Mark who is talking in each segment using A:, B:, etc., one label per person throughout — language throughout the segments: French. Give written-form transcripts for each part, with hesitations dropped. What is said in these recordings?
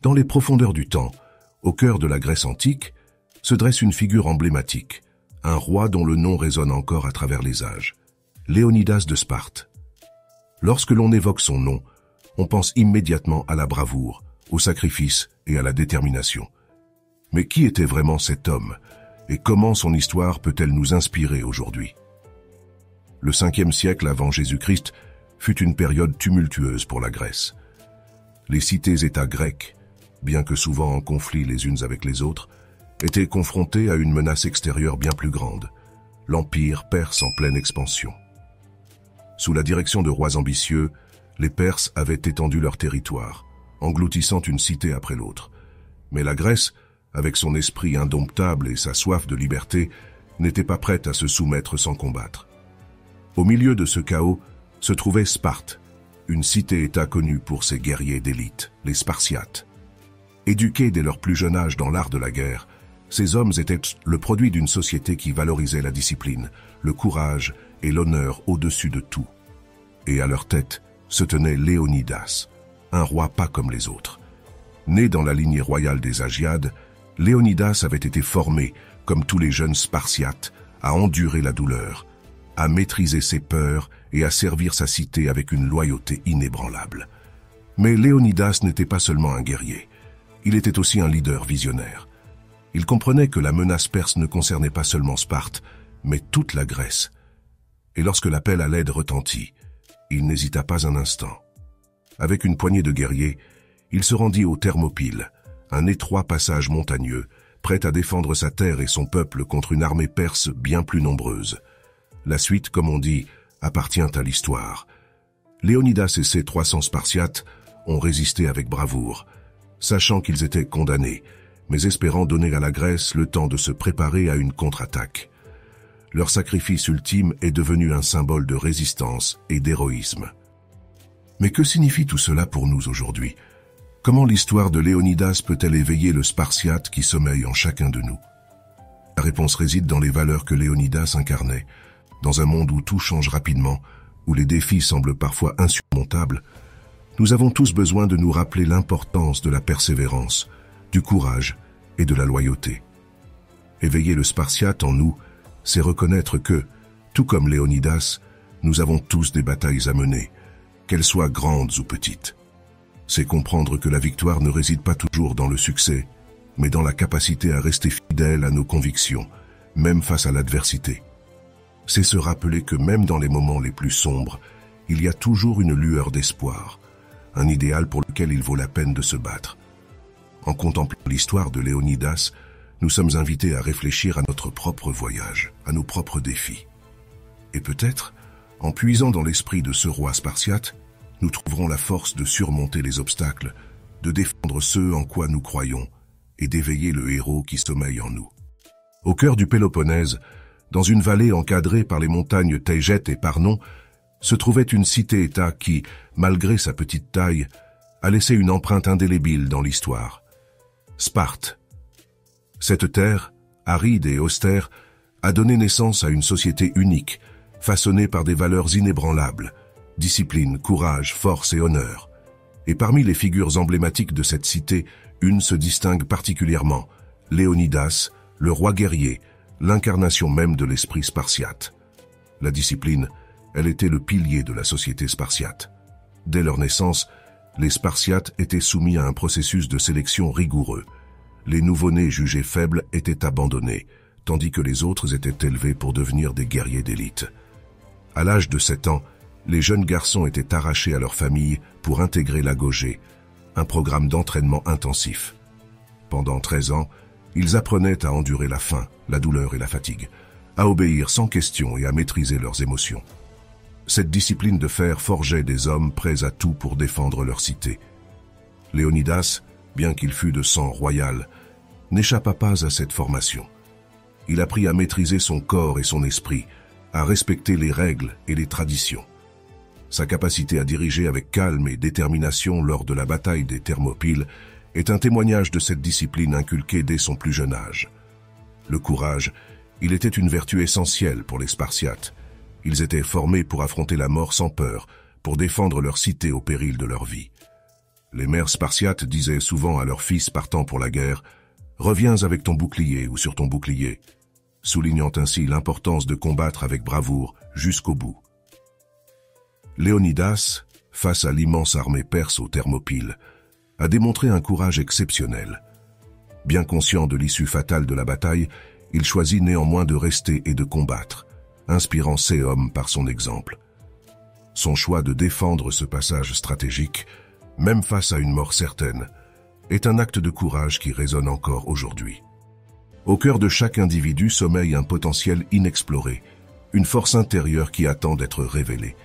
A: Dans les profondeurs du temps, au cœur de la Grèce antique, se dresse une figure emblématique, un roi dont le nom résonne encore à travers les âges, Léonidas de Sparte. Lorsque l'on évoque son nom, on pense immédiatement à la bravoure, au sacrifice et à la détermination. Mais qui était vraiment cet homme, et comment son histoire peut-elle nous inspirer aujourd'hui? Le 5e siècle avant Jésus-Christ fut une période tumultueuse pour la Grèce. Les cités-États grecques, bien que souvent en conflit les unes avec les autres, étaient confrontées à une menace extérieure bien plus grande, l'Empire perse en pleine expansion. Sous la direction de rois ambitieux, les Perses avaient étendu leur territoire, engloutissant une cité après l'autre. Mais la Grèce, avec son esprit indomptable et sa soif de liberté, n'était pas prête à se soumettre sans combattre. Au milieu de ce chaos se trouvait Sparte, une cité-État connue pour ses guerriers d'élite, les Spartiates. Éduqués dès leur plus jeune âge dans l'art de la guerre, ces hommes étaient le produit d'une société qui valorisait la discipline, le courage et l'honneur au-dessus de tout. Et à leur tête se tenait Léonidas, un roi pas comme les autres. Né dans la lignée royale des Agiades, Léonidas avait été formé, comme tous les jeunes Spartiates, à endurer la douleur, à maîtriser ses peurs et à servir sa cité avec une loyauté inébranlable. Mais Léonidas n'était pas seulement un guerrier, il était aussi un leader visionnaire. Il comprenait que la menace perse ne concernait pas seulement Sparte, mais toute la Grèce. Et lorsque l'appel à l'aide retentit, il n'hésita pas un instant. Avec une poignée de guerriers, il se rendit aux Thermopyles, un étroit passage montagneux, prêt à défendre sa terre et son peuple contre une armée perse bien plus nombreuse. La suite, comme on dit, appartient à l'histoire. Léonidas et ses 300 Spartiates ont résisté avec bravoure, sachant qu'ils étaient condamnés, mais espérant donner à la Grèce le temps de se préparer à une contre-attaque. Leur sacrifice ultime est devenu un symbole de résistance et d'héroïsme. Mais que signifie tout cela pour nous aujourd'hui? Comment l'histoire de Léonidas peut-elle éveiller le Spartiate qui sommeille en chacun de nous? La réponse réside dans les valeurs que Léonidas incarnait. Dans un monde où tout change rapidement, où les défis semblent parfois insurmontables, nous avons tous besoin de nous rappeler l'importance de la persévérance, du courage et de la loyauté. Éveiller le Spartiate en nous, c'est reconnaître que, tout comme Léonidas, nous avons tous des batailles à mener, qu'elles soient grandes ou petites. C'est comprendre que la victoire ne réside pas toujours dans le succès, mais dans la capacité à rester fidèle à nos convictions, même face à l'adversité. C'est se rappeler que même dans les moments les plus sombres, il y a toujours une lueur d'espoir, un idéal pour lequel il vaut la peine de se battre. En contemplant l'histoire de Léonidas, nous sommes invités à réfléchir à notre propre voyage, à nos propres défis. Et peut-être, en puisant dans l'esprit de ce roi spartiate, nous trouverons la force de surmonter les obstacles, de défendre ceux en quoi nous croyons et d'éveiller le héros qui sommeille en nous. Au cœur du Péloponnèse, dans une vallée encadrée par les montagnes Taygète et Parnon, se trouvait une cité-État qui, malgré sa petite taille, a laissé une empreinte indélébile dans l'histoire. Sparte. Cette terre, aride et austère, a donné naissance à une société unique, façonnée par des valeurs inébranlables, discipline, courage, force et honneur. Et parmi les figures emblématiques de cette cité, une se distingue particulièrement, Léonidas, le roi guerrier, l'incarnation même de l'esprit spartiate. La discipline, elle était le pilier de la société spartiate. Dès leur naissance, les Spartiates étaient soumis à un processus de sélection rigoureux. Les nouveau-nés jugés faibles étaient abandonnés, tandis que les autres étaient élevés pour devenir des guerriers d'élite. À l'âge de 7 ans, les jeunes garçons étaient arrachés à leur famille pour intégrer l'agogé, un programme d'entraînement intensif. Pendant 13 ans, ils apprenaient à endurer la faim, la douleur et la fatigue, à obéir sans question et à maîtriser leurs émotions. Cette discipline de fer forgeait des hommes prêts à tout pour défendre leur cité. Léonidas, bien qu'il fût de sang royal, n'échappa pas à cette formation. Il apprit à maîtriser son corps et son esprit, à respecter les règles et les traditions. Sa capacité à diriger avec calme et détermination lors de la bataille des Thermopyles est un témoignage de cette discipline inculquée dès son plus jeune âge. Le courage, il était une vertu essentielle pour les Spartiates. Ils étaient formés pour affronter la mort sans peur, pour défendre leur cité au péril de leur vie. Les mères spartiates disaient souvent à leurs fils partant pour la guerre « Reviens avec ton bouclier ou sur ton bouclier », soulignant ainsi l'importance de combattre avec bravoure jusqu'au bout. Léonidas, face à l'immense armée perse aux Thermopyles, a démontré un courage exceptionnel. Bien conscient de l'issue fatale de la bataille, il choisit néanmoins de rester et de combattre, inspirant ses hommes par son exemple. Son choix de défendre ce passage stratégique, même face à une mort certaine, est un acte de courage qui résonne encore aujourd'hui. Au cœur de chaque individu sommeille un potentiel inexploré, une force intérieure qui attend d'être révélée.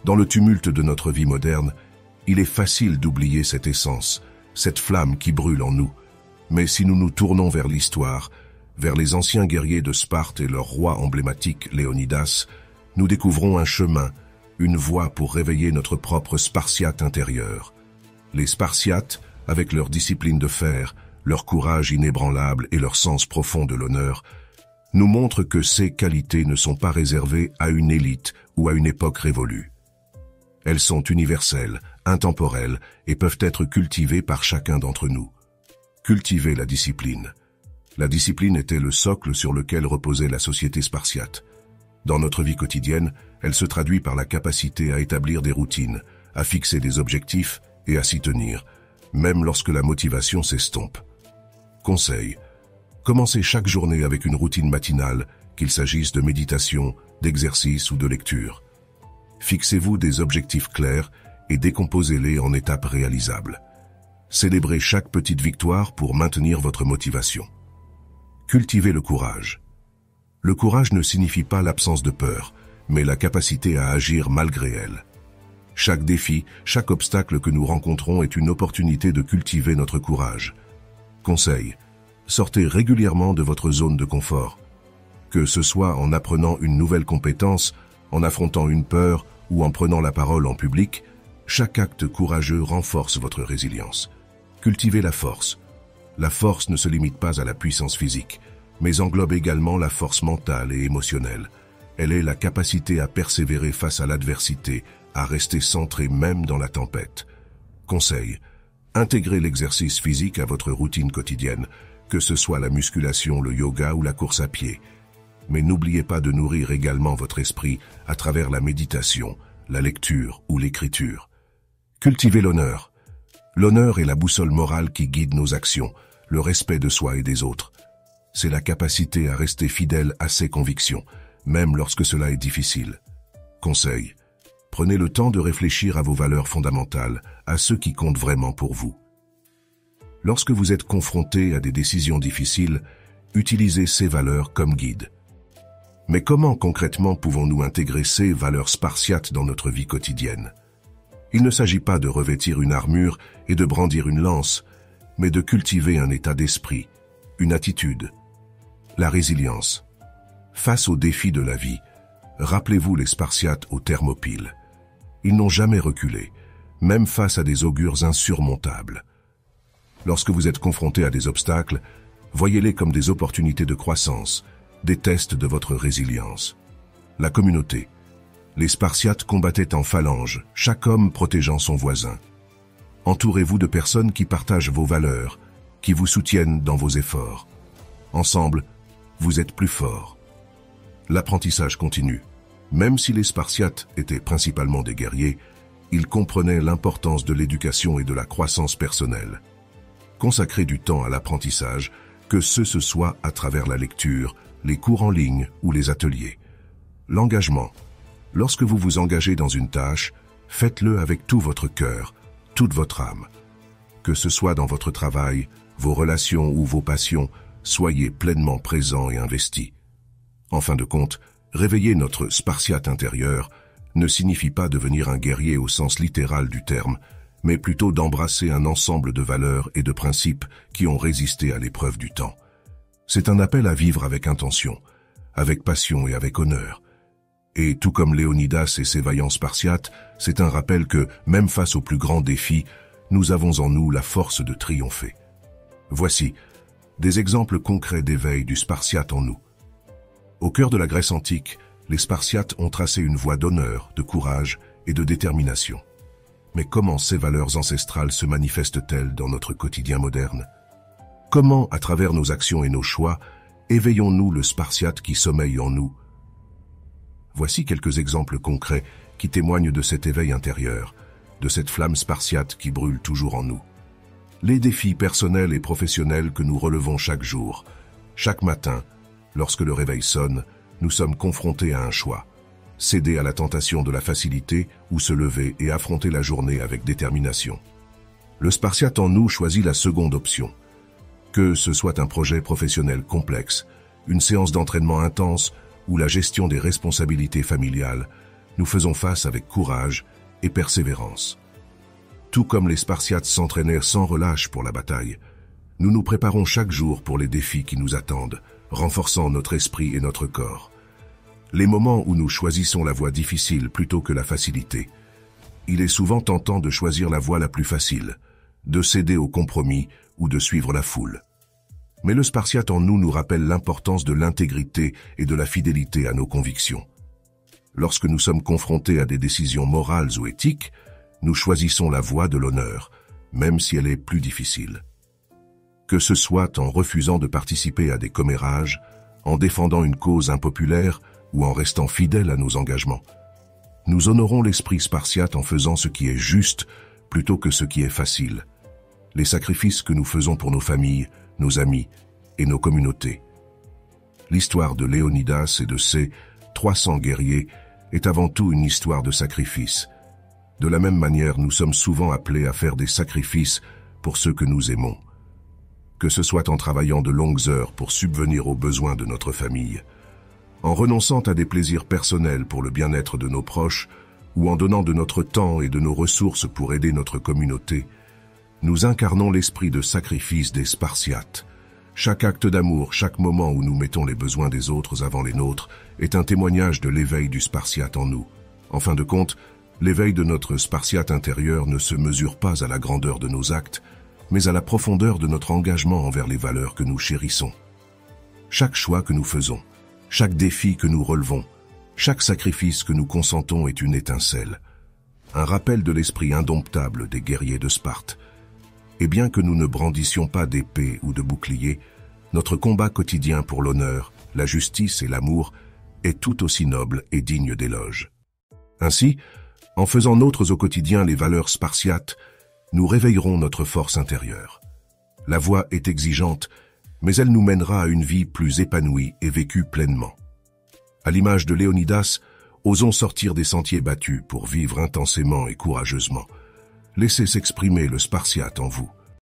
A: Dans le tumulte de notre vie moderne, il est facile d'oublier cette essence, cette flamme qui brûle en nous. Mais si nous nous tournons vers l'histoire, vers les anciens guerriers de Sparte et leur roi emblématique Léonidas, nous découvrons un chemin, une voie pour réveiller notre propre Spartiate intérieur. Les Spartiates, avec leur discipline de fer, leur courage inébranlable et leur sens profond de l'honneur, nous montrent que ces qualités ne sont pas réservées à une élite ou à une époque révolue. Elles sont universelles, intemporelles et peuvent être cultivées par chacun d'entre nous. Cultiver la discipline. La discipline était le socle sur lequel reposait la société spartiate. Dans notre vie quotidienne, elle se traduit par la capacité à établir des routines, à fixer des objectifs et à s'y tenir, même lorsque la motivation s'estompe. Conseil. Commencez chaque journée avec une routine matinale, qu'il s'agisse de méditation, d'exercice ou de lecture. Fixez-vous des objectifs clairs et décomposez-les en étapes réalisables. Célébrez chaque petite victoire pour maintenir votre motivation. Cultivez le courage. Le courage ne signifie pas l'absence de peur, mais la capacité à agir malgré elle. Chaque défi, chaque obstacle que nous rencontrons est une opportunité de cultiver notre courage. Conseil. Sortez régulièrement de votre zone de confort. Que ce soit en apprenant une nouvelle compétence, en affrontant une peur ou en prenant la parole en public, chaque acte courageux renforce votre résilience. Cultivez la force. La force ne se limite pas à la puissance physique, mais englobe également la force mentale et émotionnelle. Elle est la capacité à persévérer face à l'adversité, à rester centré même dans la tempête. Conseil. Intégrez l'exercice physique à votre routine quotidienne, que ce soit la musculation, le yoga ou la course à pied. Mais n'oubliez pas de nourrir également votre esprit à travers la méditation, la lecture ou l'écriture. Cultivez l'honneur. L'honneur est la boussole morale qui guide nos actions, le respect de soi et des autres. C'est la capacité à rester fidèle à ses convictions, même lorsque cela est difficile. Conseil. Prenez le temps de réfléchir à vos valeurs fondamentales, à ce qui compte vraiment pour vous. Lorsque vous êtes confronté à des décisions difficiles, utilisez ces valeurs comme guide. Mais comment concrètement pouvons-nous intégrer ces valeurs spartiates dans notre vie quotidienne? Il ne s'agit pas de revêtir une armure et de brandir une lance, mais de cultiver un état d'esprit, une attitude. La résilience. Face aux défis de la vie, rappelez-vous les Spartiates aux Thermopyles. Ils n'ont jamais reculé, même face à des augures insurmontables. Lorsque vous êtes confronté à des obstacles, voyez-les comme des opportunités de croissance, des tests de votre résilience. La communauté. Les Spartiates combattaient en phalange, chaque homme protégeant son voisin. Entourez-vous de personnes qui partagent vos valeurs, qui vous soutiennent dans vos efforts. Ensemble, vous êtes plus forts. L'apprentissage continue. Même si les Spartiates étaient principalement des guerriers, ils comprenaient l'importance de l'éducation et de la croissance personnelle. Consacrez du temps à l'apprentissage, que ce soit à travers la lecture, les cours en ligne ou les ateliers. L'engagement. Lorsque vous vous engagez dans une tâche, faites-le avec tout votre cœur, toute votre âme. Que ce soit dans votre travail, vos relations ou vos passions, soyez pleinement présents et investis. En fin de compte, réveiller notre Spartiate intérieur ne signifie pas devenir un guerrier au sens littéral du terme, mais plutôt d'embrasser un ensemble de valeurs et de principes qui ont résisté à l'épreuve du temps. C'est un appel à vivre avec intention, avec passion et avec honneur. Et tout comme Léonidas et ses vaillants Spartiates, c'est un rappel que, même face aux plus grands défis, nous avons en nous la force de triompher. Voici des exemples concrets d'éveil du Spartiate en nous. Au cœur de la Grèce antique, les Spartiates ont tracé une voie d'honneur, de courage et de détermination. Mais comment ces valeurs ancestrales se manifestent-elles dans notre quotidien moderne? Comment, à travers nos actions et nos choix, éveillons-nous le Spartiate qui sommeille en nous? Voici quelques exemples concrets qui témoignent de cet éveil intérieur, de cette flamme spartiate qui brûle toujours en nous. Les défis personnels et professionnels que nous relevons chaque jour. Chaque matin, lorsque le réveil sonne, nous sommes confrontés à un choix. Céder à la tentation de la facilité ou se lever et affronter la journée avec détermination. Le Spartiate en nous choisit la seconde option. Que ce soit un projet professionnel complexe, une séance d'entraînement intense ou la gestion des responsabilités familiales, nous faisons face avec courage et persévérance. Tout comme les Spartiates s'entraînèrent sans relâche pour la bataille, nous nous préparons chaque jour pour les défis qui nous attendent, renforçant notre esprit et notre corps. Les moments où nous choisissons la voie difficile plutôt que la facilité. Il est souvent tentant de choisir la voie la plus facile, de céder au compromis ou de suivre la foule. Mais le Spartiate en nous rappelle l'importance de l'intégrité et de la fidélité à nos convictions. Lorsque nous sommes confrontés à des décisions morales ou éthiques, nous choisissons la voie de l'honneur, même si elle est plus difficile. Que ce soit en refusant de participer à des commérages, en défendant une cause impopulaire ou en restant fidèles à nos engagements. Nous honorons l'esprit spartiate en faisant ce qui est juste plutôt que ce qui est facile. Les sacrifices que nous faisons pour nos familles, nos amis et nos communautés. L'histoire de Léonidas et de ses 300 guerriers est avant tout une histoire de sacrifice. De la même manière, nous sommes souvent appelés à faire des sacrifices pour ceux que nous aimons. Que ce soit en travaillant de longues heures pour subvenir aux besoins de notre famille, en renonçant à des plaisirs personnels pour le bien-être de nos proches, ou en donnant de notre temps et de nos ressources pour aider notre communauté, nous incarnons l'esprit de sacrifice des Spartiates. Chaque acte d'amour, chaque moment où nous mettons les besoins des autres avant les nôtres, est un témoignage de l'éveil du Spartiate en nous. En fin de compte, l'éveil de notre Spartiate intérieur ne se mesure pas à la grandeur de nos actes, mais à la profondeur de notre engagement envers les valeurs que nous chérissons. Chaque choix que nous faisons, chaque défi que nous relevons, chaque sacrifice que nous consentons est une étincelle, un rappel de l'esprit indomptable des guerriers de Sparte. Et bien que nous ne brandissions pas d'épée ou de bouclier, notre combat quotidien pour l'honneur, la justice et l'amour est tout aussi noble et digne d'éloge. Ainsi, en faisant nôtres au quotidien les valeurs spartiates, nous réveillerons notre force intérieure. La voie est exigeante, mais elle nous mènera à une vie plus épanouie et vécue pleinement. À l'image de Léonidas, osons sortir des sentiers battus pour vivre intensément et courageusement. Laissez s'exprimer le Spartiate en vous.